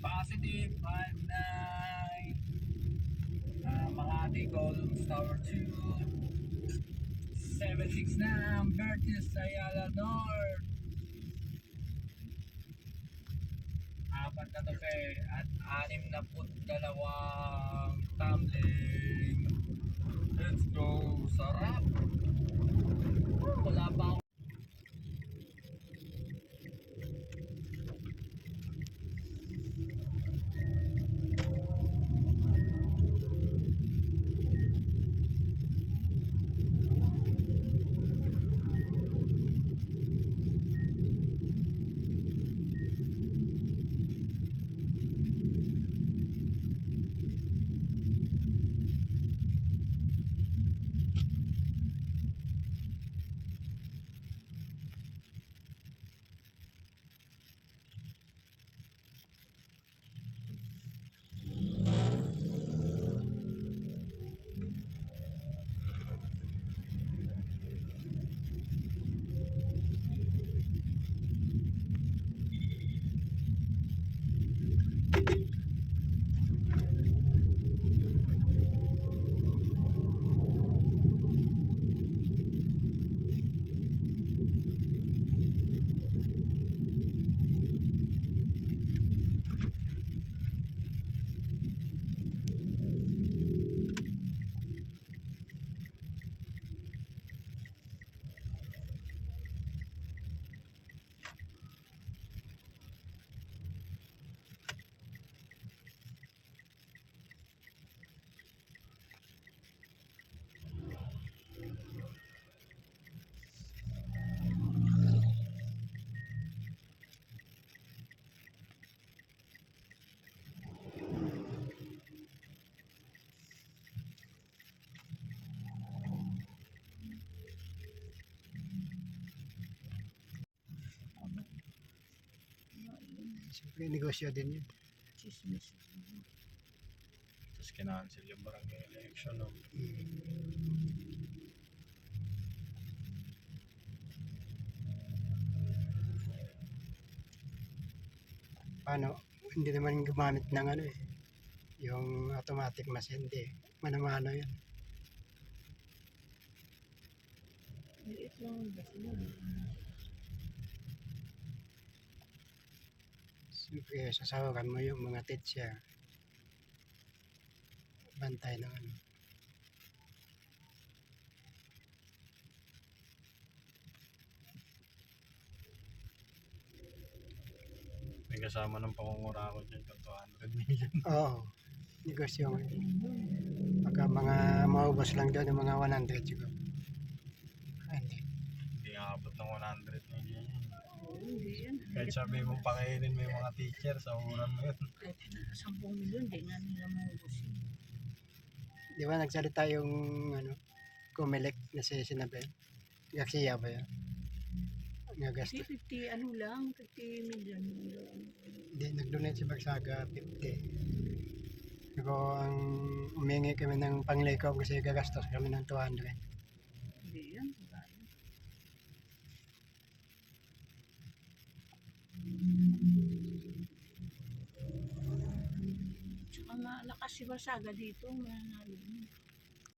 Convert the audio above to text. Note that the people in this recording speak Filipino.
Positive 59 Makati Columns Tower 2 76 na Bertis Ayala North, apat na tape at 62 tumbling. Let's go, sarap. Wala pa ako. Siyempre, negosyo din yun. Chismis. Tapos kinancel yung barangay election, no? Paano? Hindi naman gumamit ng ano eh. Yung automatic mas hindi. Mano-mano yun. Maliit lang ang gas mo. Siyempre, sasawakan mo yung mga tetsya. Bantay ng ano. May kasama ng pangungurako dyan kung 200 million. Oo. Negosyo. Pagka mga maubos lang doon yung mga 100 siguro. Hindi. Hindi aabot ng 100 million yun. Oo, hindi yan. Kahit sabi mong pakainin mo yung mga teacher, sa uran mo yun. Kahit 10 milyon, di nga nila maubos yun. Di ba nagsalita yung ano, Comelec na si Sinabel? Garcia ba yun? Nga gasto. 50 ano lang, 50 milyon lang. Hindi, nag-donate si Bagsaga 50. Pero ang umingi kami ng panglikaw kasi gagastos kami ng 200. Hindi yan. Wala yan. Tsaka malakas si Basaga dito. Manalo.